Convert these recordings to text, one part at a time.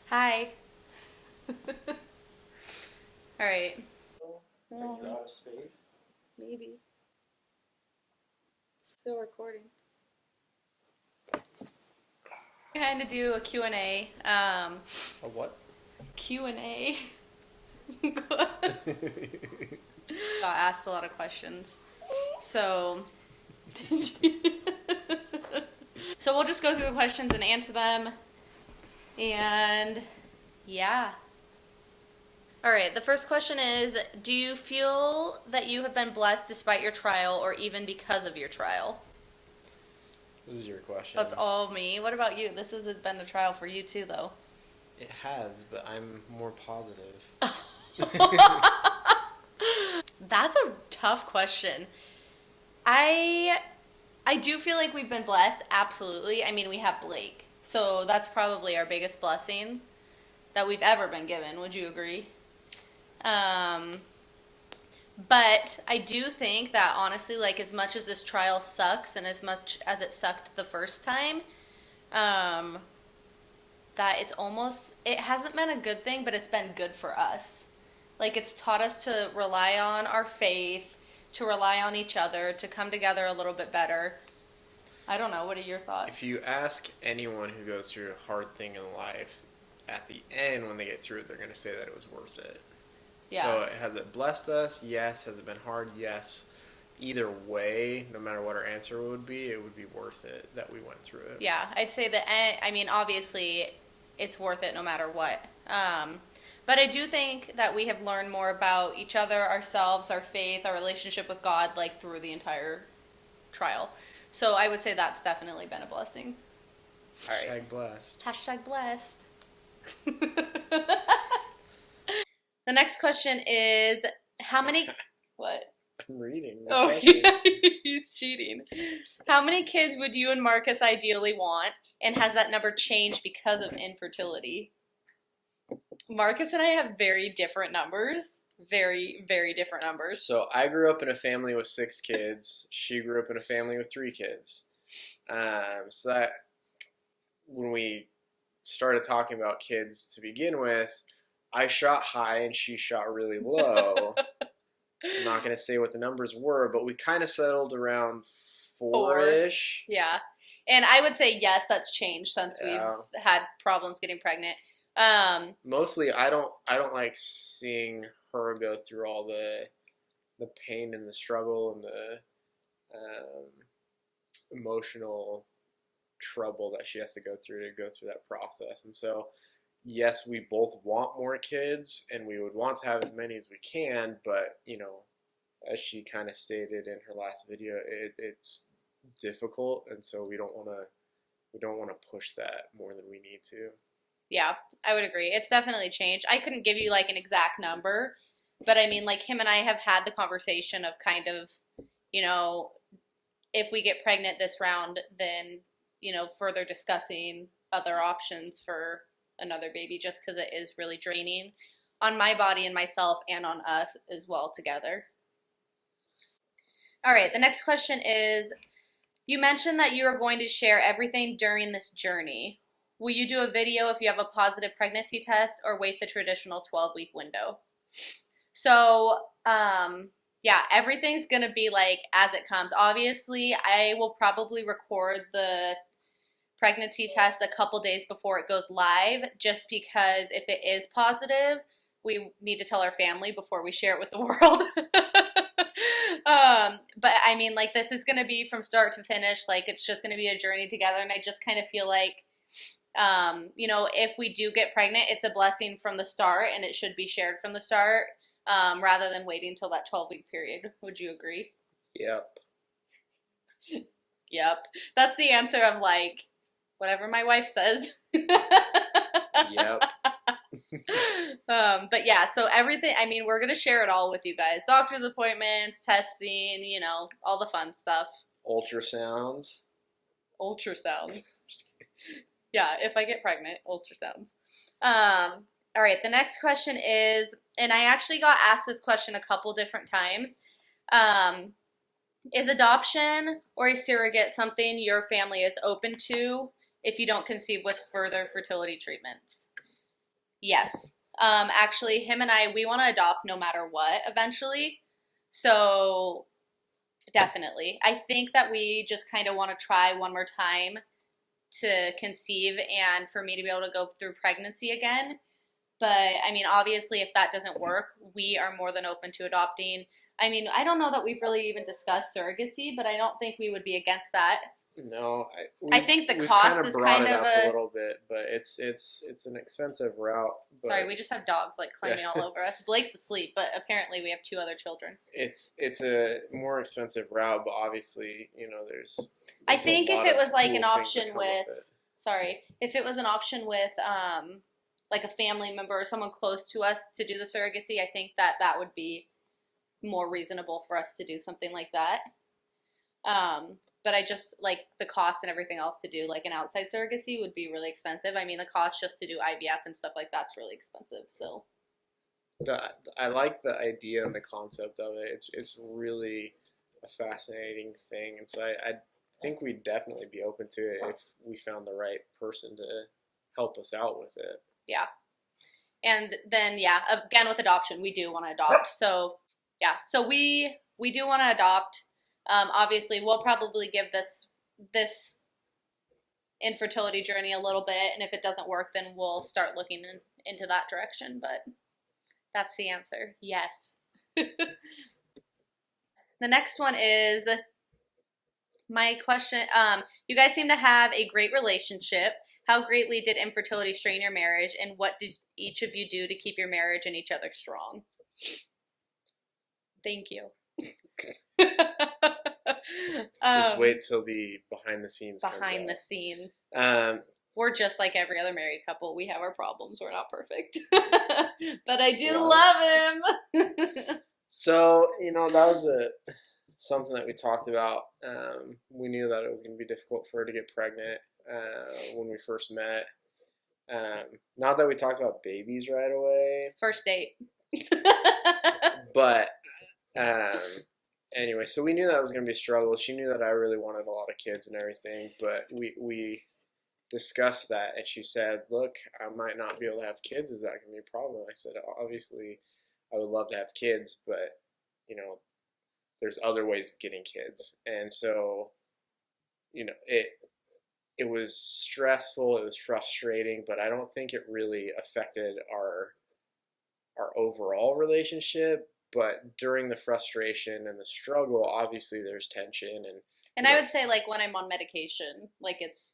Hi. All right. Are you out of space? Maybe. It's still recording. Kind of do a Q&A. A what? Q&A. Got asked a lot of questions. So, so we'll just go through the questions and answer them. And yeah. All right, the first question is, do you feel that you have been blessed despite your trial or even because of your trial? This is your question. That's all me. What about you? This has been a trial for you too, though. It has, but I'm more positive. That's a tough question. I I do feel like we've been blessed, absolutely. I mean, we have Blake. So that's probably our biggest blessing that we've ever been given. Would you agree? Um, but I do think that honestly, like as much as this trial sucks and as much as it sucked the first time, um, that it hasn't been a good thing, but it's been good for us. Like it's taught us to rely on our faith, to rely on each other, to come together a little bit better. I don't know. What are your thoughts? If you ask anyone who goes through a hard thing in life, at the end, when they get through it, they're going to say that it was worth it. Yeah. So, has it blessed us? Yes. Has it been hard? Yes. Either way, no matter what our answer would be, it would be worth it that we went through it. Yeah, I'd say that, I mean, obviously, it's worth it no matter what. But I do think that we have learned more about each other, ourselves, our faith, our relationship with God, like through the entire trial. So I would say that's definitely been a blessing. All right. Hashtag blessed. Hashtag blessed. The next question is how many. What? I'm reading the Oh, question. yeah, he's cheating. How many kids would you and Marcus ideally want? And has that number changed because of infertility? Marcus and I have very different numbers. Very, very different numbers. So I grew up in a family with 6 kids. She grew up in a family with 3 kids. So that when we started talking about kids to begin with, I shot high and she shot really low. I'm not going to say what the numbers were, but we kind of settled around Four. four-ish. Yeah. And I would say yes, that's changed since we've Yeah. had problems getting pregnant. Mostly, I don't like seeing her go through all the pain and the struggle and the um, emotional trouble that she has to go through that process. And so, yes, we both want more kids, and we would want to have as many as we can. But as she kind of stated in her last video, it's difficult, and so we don't want to push that more than we need to. Yeah, I would agree. It's definitely changed. I couldn't give you like an exact number, but I mean, like him and I have had the conversation of kind of, you know, if we get pregnant this round, then, further discussing other options for another baby just because it is really draining on my body and myself and on us as well together. All right, the next question is you mentioned that you are going to share everything during this journey. Will you do a video if you have a positive pregnancy test or wait the traditional 12-week window? So, yeah, everything's going to be like as it comes. Obviously, I will probably record the pregnancy test a couple days before it goes live just because if it is positive, we need to tell our family before we share it with the world. But I mean, like, this is going to be from start to finish. Like, it's just going to be a journey together. And I just kind of feel like, if we do get pregnant, it's a blessing from the start and it should be shared from the start rather than waiting until that 12-week period. Would you agree? Yep. Yep. That's the answer of like, whatever my wife says. Yep. But yeah, so everything, I mean, we're going to share it all with you guys. Doctor's appointments, testing, all the fun stuff. Ultrasounds. Ultrasounds. Yeah, if I get pregnant, ultrasounds. All right, the next question is, and I actually got asked this question a couple different times. Is adoption or a surrogate something your family is open to if you don't conceive with further fertility treatments? Yes. Actually, him and I, we want to adopt no matter what eventually. So definitely. I think that we just kind of want to try one more time to conceive and for me to be able to go through pregnancy again. But I mean, obviously, if that doesn't work, we are more than open to adopting. I mean, I don't know that we've really even discussed surrogacy, but I don't think we would be against that. No, I think the we've kind cost of is brought kind it of up a a. little bit, but it's an expensive route. Sorry, But we just have dogs like yeah, climbing all over us. Blake's asleep, but apparently we have two other children. it's a more expensive route, but obviously, I there's a think if lot it of was like cool an things that option come with with, it. sorry, if it was an option with like a family member or someone close to us to do the surrogacy, I think that that would be more reasonable for us to do something like that. But I just like the cost and everything else to do like an outside surrogacy would be really expensive. I mean, the cost just to do IVF and stuff like that's really expensive. So The, I like the idea and the concept of it. It's really a fascinating thing, and so I think we'd definitely be open to it if we found the right person to help us out with it. yeah, and then yeah, again with adoption, we do want to adopt. So yeah, so we do want to adopt. Obviously, we'll probably give this infertility journey a little bit, and if it doesn't work, then we'll start looking into that direction. But that's the answer. Yes. The next one is my question. You guys seem to have a great relationship. How greatly did infertility strain your marriage, and what did each of you do to keep your marriage and each other strong? Thank you. Just um, wait till the behind the scenes comes behind the out. scenes. Um, We're just like every other married couple. We have our problems. We're not perfect. But I do well, love him. so that was something that we talked about. We knew that it was going to be difficult for her to get pregnant when we first met. Not that we talked about babies right away, First date. but um, anyway, so we knew that was going to be a struggle. She knew that I really wanted a lot of kids and everything, but we discussed that, and she said, "Look, I might not be able to have kids. Is that going to be a problem?" I said, "Obviously, I would love to have kids, but you know, there's other ways of getting kids." And so, it was stressful, it was frustrating, but I don't think it really affected our overall relationship. But during the frustration and the struggle, obviously there's tension, and And you I know, would say like when I'm on medication, like it's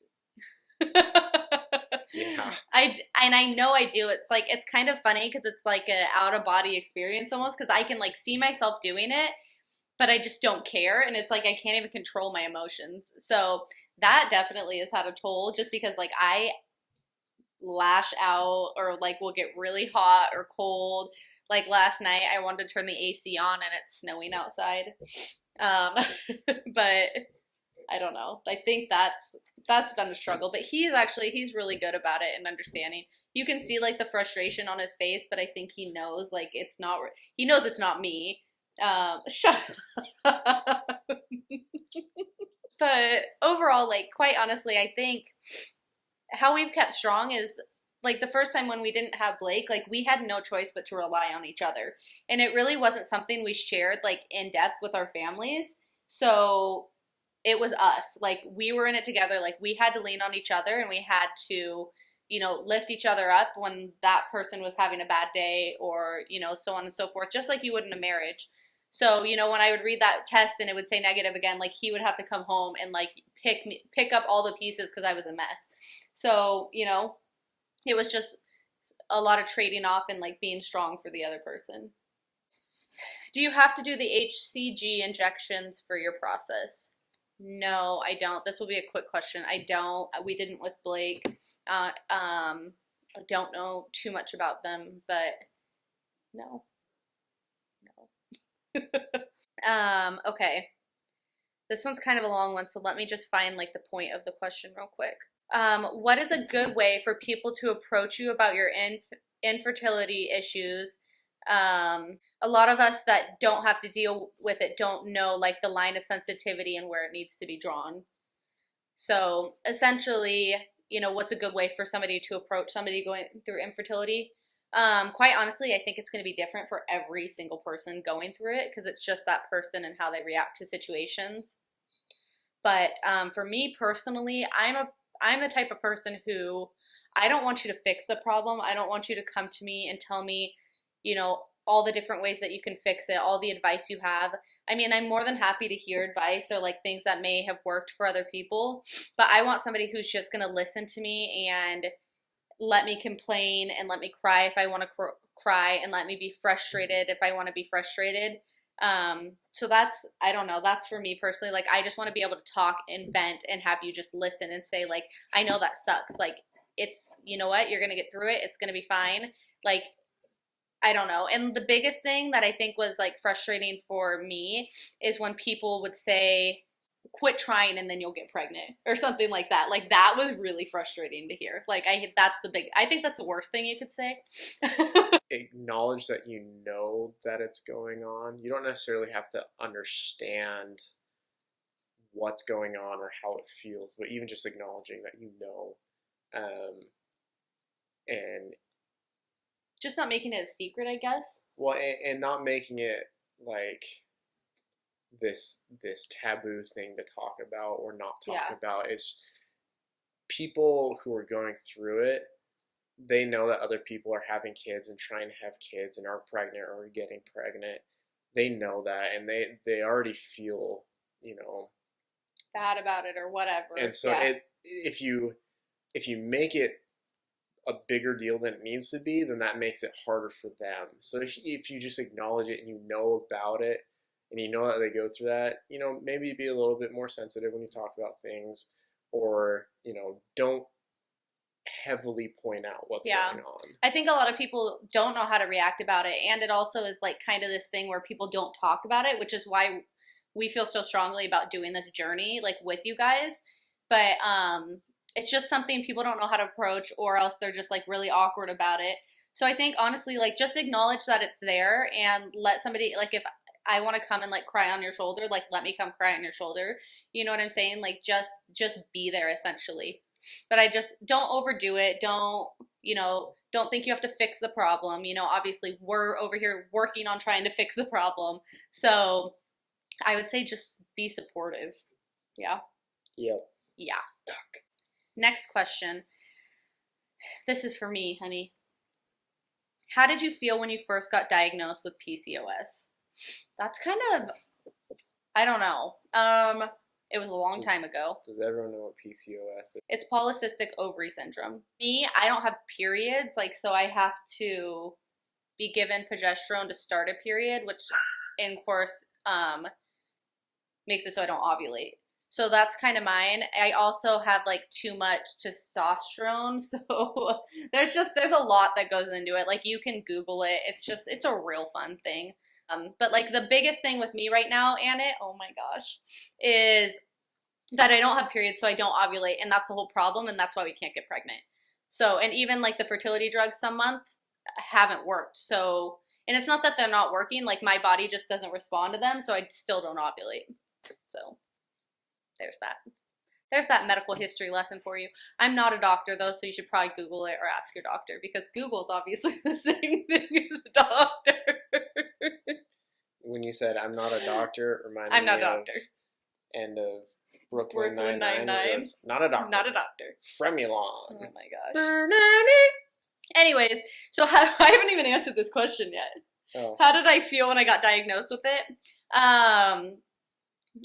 yeah, I know I do. It's like it's kind of funny because it's like a out of body experience almost because I can like see myself doing it, but I just don't care, and it's like I can't even control my emotions. So that definitely has had a toll just because like I lash out or like will get really hot or cold. Like last night I wanted to turn the AC on and it's snowing outside. Um but I don't know. I think that's been a struggle, but he's really good about it and understanding. You can see like the frustration on his face, but I think he knows like he knows it's not me. Shut up. But overall, like quite honestly, I think how we've kept strong is like the first time when we didn't have Blake, like we had no choice but to rely on each other. And it really wasn't something we shared like in depth with our families. So it was us. Like we were in it together. Like we had to lean on each other and we had to, lift each other up when that person was having a bad day or, so on and so forth, just like you would in a marriage. So, when I would read that test and it would say negative again, like he would have to come home and like pick up all the pieces because I was a mess. So, it was just a lot of trading off and like being strong for the other person. Do you have to do the HCG injections for your process? No, I don't. This will be a quick question. I don't. We didn't with Blake. I don't know too much about them, but no, no. Okay. This one's kind of a long one, so let me just find like the point of the question real quick. What is a good way for people to approach you about your infertility issues? A lot of us that don't have to deal with it don't know like the line of sensitivity and where it needs to be drawn. So essentially, what's a good way for somebody to approach somebody going through infertility? Quite honestly, I think it's going to be different for every single person going through it because it's just that person and how they react to situations. But for me personally, I'm the type of person who I don't want you to fix the problem. I don't want you to come to me and tell me, all the different ways that you can fix it, all the advice you have. I mean, I'm more than happy to hear advice or like things that may have worked for other people, but I want somebody who's just going to listen to me and let me complain and let me cry if I want to cry and let me be frustrated if I want to be frustrated. So that's, I don't know, that's for me personally. Like, I just want to be able to talk and vent and have you just listen and say, like, I know that sucks. Like, it's, you know what, you're going to get through it. It's going to be fine. Like, I don't know. And the biggest thing that I think was like frustrating for me is when people would say, quit trying and then you'll get pregnant or something like that. Like that was really frustrating to hear. Like I think that's the worst thing you could say. Acknowledge that you know that it's going on. You don't necessarily have to understand what's going on or how it feels, but even just acknowledging that you know, and Just not making it a secret, I guess. well, and not making it like this taboo thing to talk about or not talk Yeah. about. It's people who are going through it. They know that other people are having kids and trying to have kids and are pregnant or getting pregnant. They know that, and they already feel, you know, Bad about it or whatever. and so Yeah. if you make it a bigger deal than it needs to be, then that makes it harder for them. So if you just acknowledge it and you know about it and you know that they go through that, maybe be a little bit more sensitive when you talk about things, or don't heavily point out what's Yeah. going on. I think a lot of people don't know how to react about it. And it also is like kind of this thing where people don't talk about it, which is why we feel so strongly about doing this journey like with you guys. But it's just something people don't know how to approach or else they're just like really awkward about it. So I think honestly, like just acknowledge that it's there and let somebody like if I want to come and like cry on your shoulder, like let me come cry on your shoulder. You know what I'm saying? Like just be there essentially. But I just don't overdo it. Don't think you have to fix the problem. Obviously we're over here working on trying to fix the problem. So I would say just be supportive. Yeah. Yep. Yeah. Next question. This is for me, honey. How did you feel when you first got diagnosed with PCOS? That's kind of, I don't know. It was a long time ago. Does everyone know what PCOS is? It's polycystic ovary syndrome. Me, I don't have periods, like so I have to be given progesterone to start a period, which in course makes it so I don't ovulate. So that's kind of mine. I also have like too much testosterone, so there's a lot that goes into it. Like you can Google it. It's a real fun thing. But like the biggest thing with me right now, Anna, oh my gosh, is that I don't have periods, so I don't ovulate, and that's the whole problem, and that's why we can't get pregnant. So, and even like the fertility drugs some months haven't worked. So, and it's not that they're not working, like my body just doesn't respond to them, so I still don't ovulate. So, there's that. There's that medical history lesson for you. I'm not a doctor though, so you should probably Google it or ask your doctor because Google's obviously the same thing as a doctor. When you said I'm not a doctor, it reminded I'm not me a doctor. End of Brooklyn Brooklyn Nine-Nine. Nine-Nine. Was not a doctor. Not a doctor. Fremulon. Oh my gosh. Anyways, so I haven't even answered this question yet. Oh. How did I feel when I got diagnosed with it?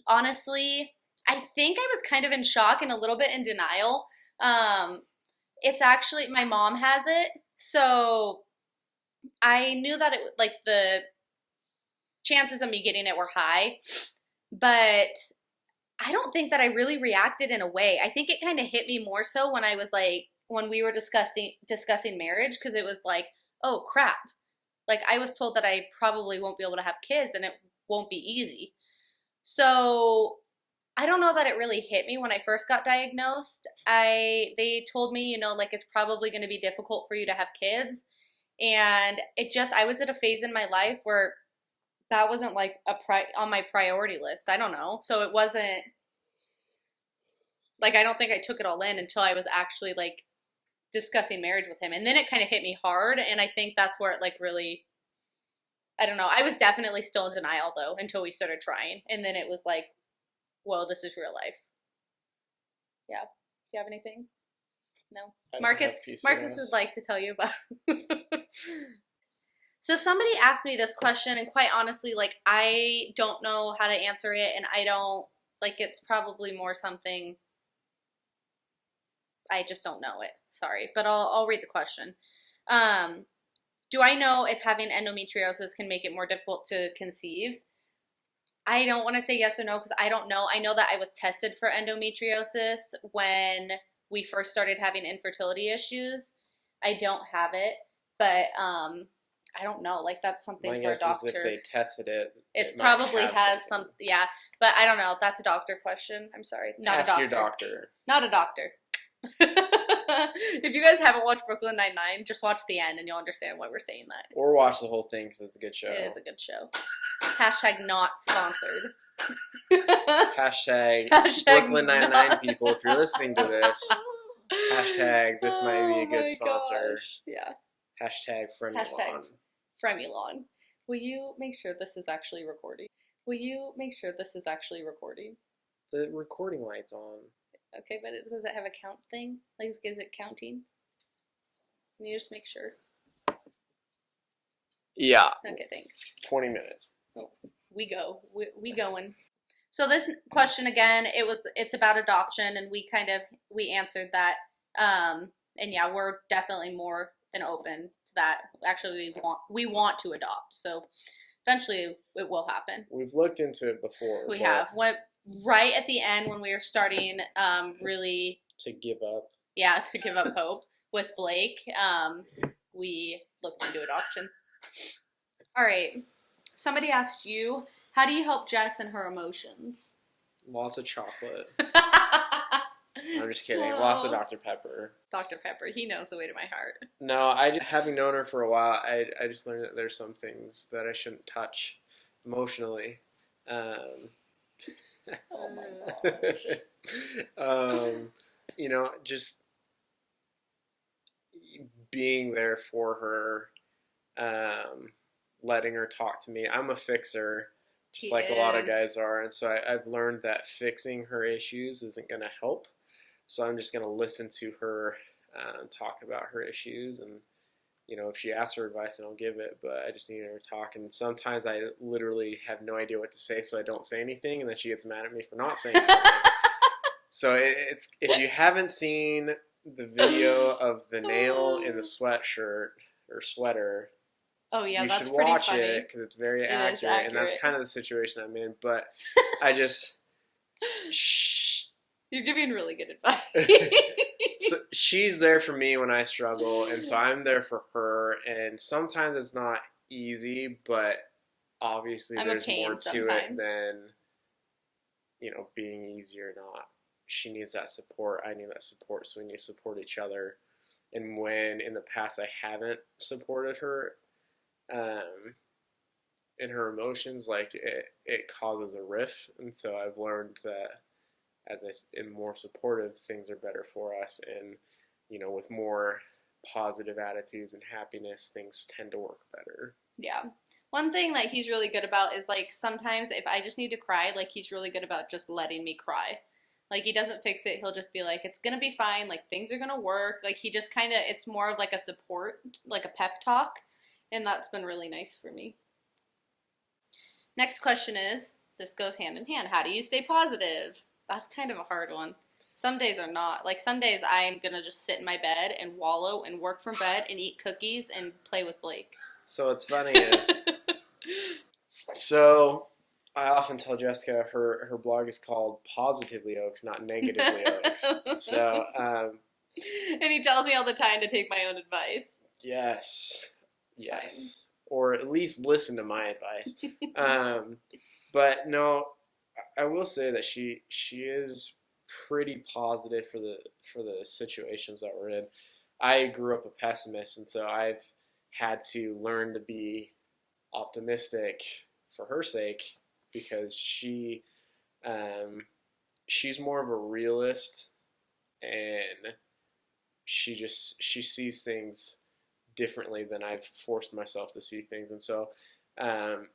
Honestly, I think I was kind of in shock and a little bit in denial. It's actually my mom has it, so I knew that it like the chances of me getting it were high, but I don't think that I really reacted in a way. I think it kind of hit me more so when I was like when we were discussing marriage because it was like, oh crap. Like I was told that I probably won't be able to have kids and it won't be easy. So I don't know that it really hit me when I first got diagnosed. They told me, like it's probably going to be difficult for you to have kids. And I was at a phase in my life where that wasn't like on my priority list. I don't know. So it wasn't like I don't think I took it all in until I was actually like discussing marriage with him. And then it kind of hit me hard. And I think that's where it like really, I don't know. I was definitely still in denial though until we started trying. And then it was like, whoa, this is real life. Yeah. Do you have anything? No. Marcus would like to tell you about. So somebody asked me this question, and quite honestly, like I don't know how to answer it, and I don't like it's probably more something I just don't know it. Sorry, but I'll read the question. Do I know if having endometriosis can make it more difficult to conceive? I don't want to say yes or no because I don't know. I know that I was tested for endometriosis when we first started having infertility issues. I don't have it, but I don't know. Like that's something My for a guess doctor. is if they tested it, It might probably have has something. some, yeah, but I don't know. That's a doctor question. I'm sorry, not Ask a doctor. your doctor. Not a doctor. If you guys haven't watched Brooklyn Nine-Nine, just watch the end and you'll understand why we're saying that. Or watch the whole thing because it's a good show. It is a good show. Hashtag not sponsored. Hashtag Brooklyn Nine-Nine people, if you're listening to this, hashtag this might be a good sponsor. Gosh. Yeah. Hashtag Fremulon. Hashtag Fremulon. Will you make sure this is actually recording? Will you make sure this is actually recording? The recording light's on. Okay, but does it have a count thing? Like, is it counting? Can you just make sure? Yeah. Okay, thanks. 20 minutes. Oh, we go. We going. So this question again, it's about adoption, and we answered that. And yeah, we're definitely more than open to that. Actually, we want to adopt. So eventually, it will happen. We've looked into it before. We have. Right at the end when we were starting, really to give up. Yeah, to give up hope with Blake. We looked into adoption. All right. Somebody asked you, how do you help Jess and her emotions? Lots of chocolate. I'm just kidding. Lots of Dr. Pepper. Dr. Pepper, he knows the way to my heart. No, having known her for a while, I just learned that there's some things that I shouldn't touch emotionally. Oh my gosh. You know, just being there for her, letting her talk to me. I'm a fixer, just like a lot of guys are, and so I've learned that fixing her issues isn't going to help. So I'm just going to listen to her talk about her issues, and you know, if she asks for advice, then I'll give it. But I just need her to talk, and sometimes I literally have no idea what to say, so I don't say anything, and then she gets mad at me for not saying something. So it's if you haven't seen the video of the nail in the sweatshirt or sweater, oh yeah, you that's should pretty watch funny. it because it's very accurate, and that's kind of the situation I'm in. But I just shh. You're giving really good advice. So she's there for me when I struggle, and so I'm there for her. And sometimes it's not easy, but obviously there's more to it than, you know, being easy or not. She needs that support. I need that support, so we need to support each other. And when in the past I haven't supported her in her emotions, like it causes a rift. And so I've learned that as I am more supportive, things are better for us. And, you know, with more positive attitudes and happiness, things tend to work better. Yeah. One thing that he's really good about is, like, sometimes if I just need to cry, like, he's really good about just letting me cry. Like, he doesn't fix it. He'll just be like, it's going to be fine. Like, things are going to work. Like, he just kind of, it's more of like a support, like a pep talk. And that's been really nice for me. Next question is, this goes hand in hand. How do you stay positive? That's kind of a hard one. Some days are not. Like, some days I'm going to just sit in my bed and wallow and work from bed and eat cookies and play with Blake. So what's funny is, so I often tell Jessica her blog is called Positively Oaks, not Negatively Oaks. So, and he tells me all the time to take my own advice. Yes. Yes. Or at least listen to my advice. But no, I will say that she is pretty positive for the situations that we're in. I grew up a pessimist, and so I've had to learn to be optimistic for her sake because she's more of a realist, and she sees things differently than I've forced myself to see things, and so um,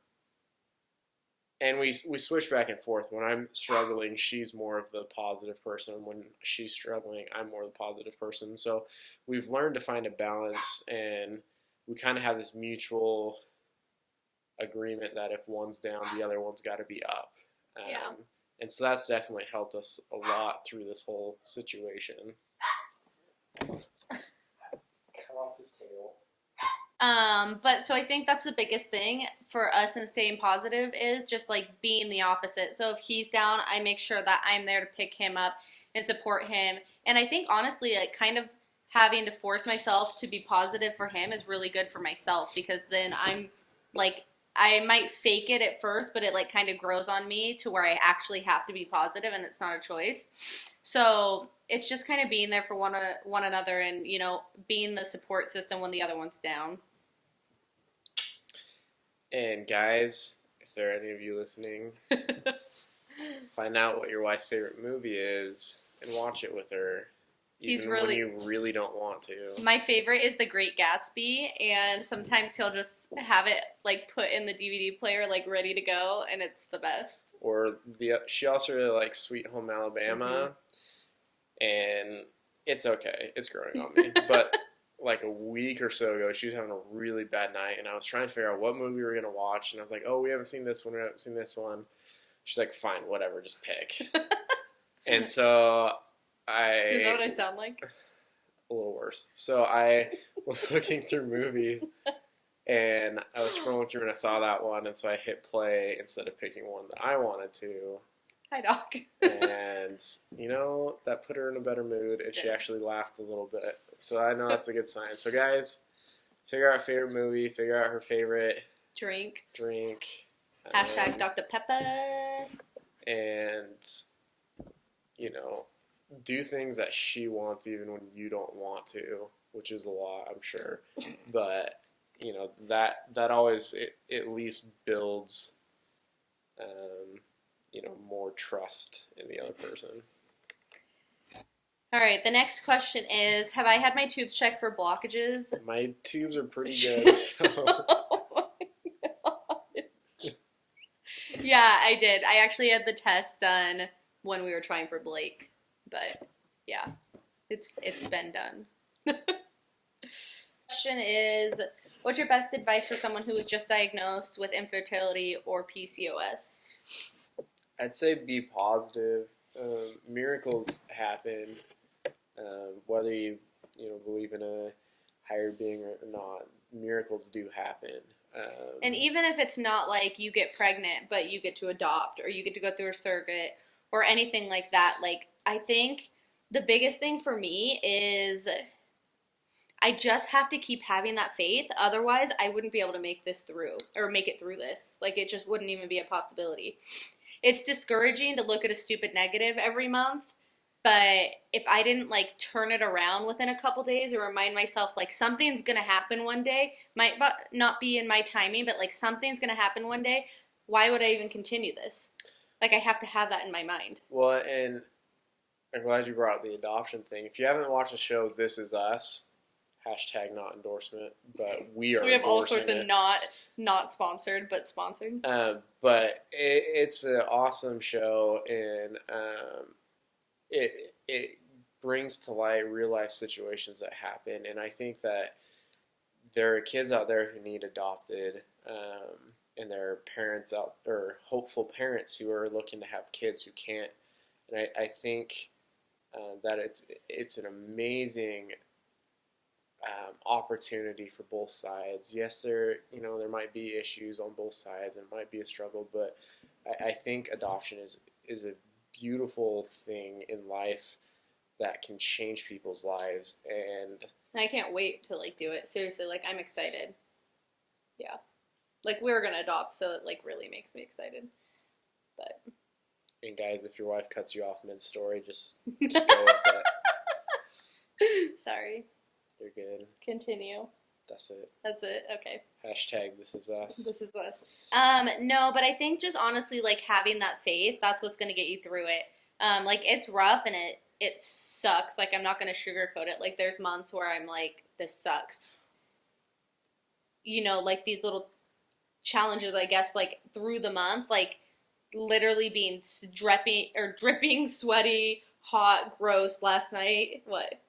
and we switch back and forth. When I'm struggling, she's more of the positive person. When she's struggling, I'm more the positive person. So we've learned to find a balance, and we kind of have this mutual agreement that if one's down, the other one's got to be up. Yeah. And so that's definitely helped us a lot through this whole situation. Cut off his tail. But so I think that's the biggest thing for us in staying positive is just like being the opposite. So if he's down, I make sure that I'm there to pick him up and support him. And I think honestly, like kind of having to force myself to be positive for him is really good for myself because then I'm like, I might fake it at first, but it like kind of grows on me to where I actually have to be positive and it's not a choice. So it's just kind of being there for one another and, you know, being the support system when the other one's down. And guys, if there are any of you listening, find out what your wife's favorite movie is and watch it with her. Even when you really don't want to. My favorite is The Great Gatsby, and sometimes he'll just have it like put in the DVD player, like ready to go, and it's the best. Or she also really likes Sweet Home Alabama, and it's okay, it's growing on me. But like a week or so ago, she was having a really bad night, and I was trying to figure out what movie we were gonna watch, and I was like, "Oh, we haven't seen this one. We haven't seen this one." She's like, "Fine, whatever, just pick." And so. Is that what I sound like? A little worse. So I was looking through movies and I was scrolling through and I saw that one and so I hit play instead of picking one that I wanted to. Hi, Doc. And, you know, that put her in a better mood and she actually laughed a little bit. So I know that's a good sign. So guys, figure out favorite movie, figure out her favorite drink. Hashtag Dr. Pepper. And, you know, do things that she wants even when you don't want to, which is a lot, I'm sure. But, you know, that always at least builds, you know, more trust in the other person. All right, the next question is, have I had my tubes checked for blockages? My tubes are pretty good, so. Oh my God. Yeah, I did. I actually had the test done when we were trying for Blake. But yeah, it's been done. Question is, what's your best advice for someone who was just diagnosed with infertility or PCOS? I'd say be positive. Miracles happen, whether you believe in a higher being or not. Miracles do happen. And even if it's not like you get pregnant, but you get to adopt or you get to go through a surrogate or anything like that, like I think the biggest thing for me is I just have to keep having that faith. Otherwise, I wouldn't be able to make it through this. Like, it just wouldn't even be a possibility. It's discouraging to look at a stupid negative every month. But if I didn't, like, turn it around within a couple days or remind myself, like, something's going to happen one day, might not be in my timing, but, like, something's going to happen one day, why would I even continue this? Like, I have to have that in my mind. Well, and I'm glad you brought up the adoption thing. If you haven't watched the show This Is Us, hashtag not endorsement, but we have all sorts of not sponsored, but sponsored. But it's an awesome show, and it brings to light real life situations that happen, and I think that there are kids out there who need adopted, and there are parents out there, hopeful parents who are looking to have kids who can't, and I think that it's an amazing opportunity for both sides. Yes, there might be issues on both sides and it might be a struggle, but I think adoption is a beautiful thing in life that can change people's lives, and I can't wait to like do it. Seriously, like I'm excited. Yeah, like we're gonna adopt, so it like really makes me excited. But and guys, if your wife cuts you off mid-story, just go with it. Sorry. You're good. Continue. That's it. Okay. Hashtag This Is Us. This is us. No, but I think just honestly, like having that faith, that's what's gonna get you through it. Like it's rough and it sucks. Like, I'm not going to sugarcoat it. Like, there's months where I'm like, this sucks. You know, like these little challenges, I guess, like through the month, like literally being dripping, sweaty, hot, gross last night. What?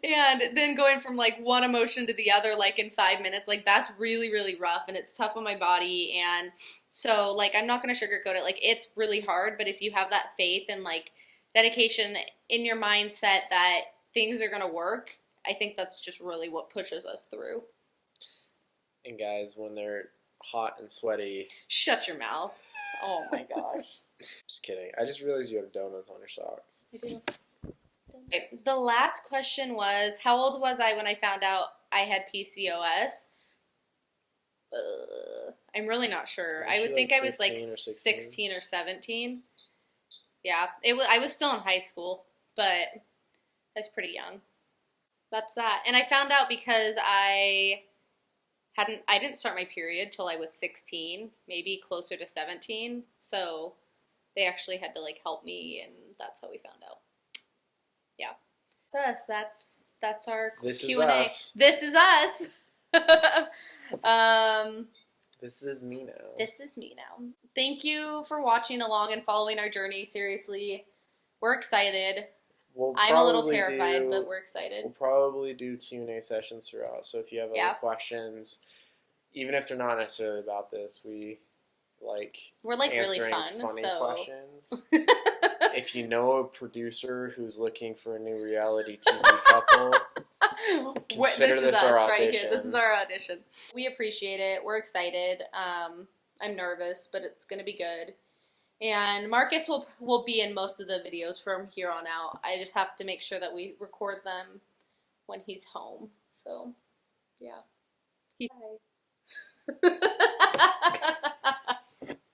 And then going from like one emotion to the other, like in 5 minutes, like that's really, really rough and it's tough on my body. And so, like, I'm not going to sugarcoat it. Like, it's really hard, but if you have that faith and like dedication in your mindset that things are going to work, I think that's just really what pushes us through. And guys, when they're hot and sweaty, Shut your mouth. Oh my gosh. just kidding. I just realized you have donuts on your socks. I do. Okay, the last question was, how old was I when I found out I had PCOS? I'm really not sure. I would think I was like 16 or 17. Yeah, I was still in high school, but I was pretty young. That's that. And I found out because I didn't start my period till I was 16, maybe closer to 17. So they actually had to like help me, and that's how we found out. Yeah. That's us. That's our This Q&A. is us. This is us. This is me now. This is me now. Thank you for watching along and following our journey. Seriously, we're excited. I'm a little terrified, but we're excited. We'll probably do Q&A sessions throughout. So if you have other questions, even if they're not necessarily about this, we're like really fun. Funny questions. If you know a producer who's looking for a new reality TV couple, consider this our audition. Right here. This is our audition. We appreciate it. We're excited. I'm nervous, but it's gonna be good. And Marcus will be in most of the videos from here on out. I just have to make sure that we record them when he's home. So, yeah. Hi.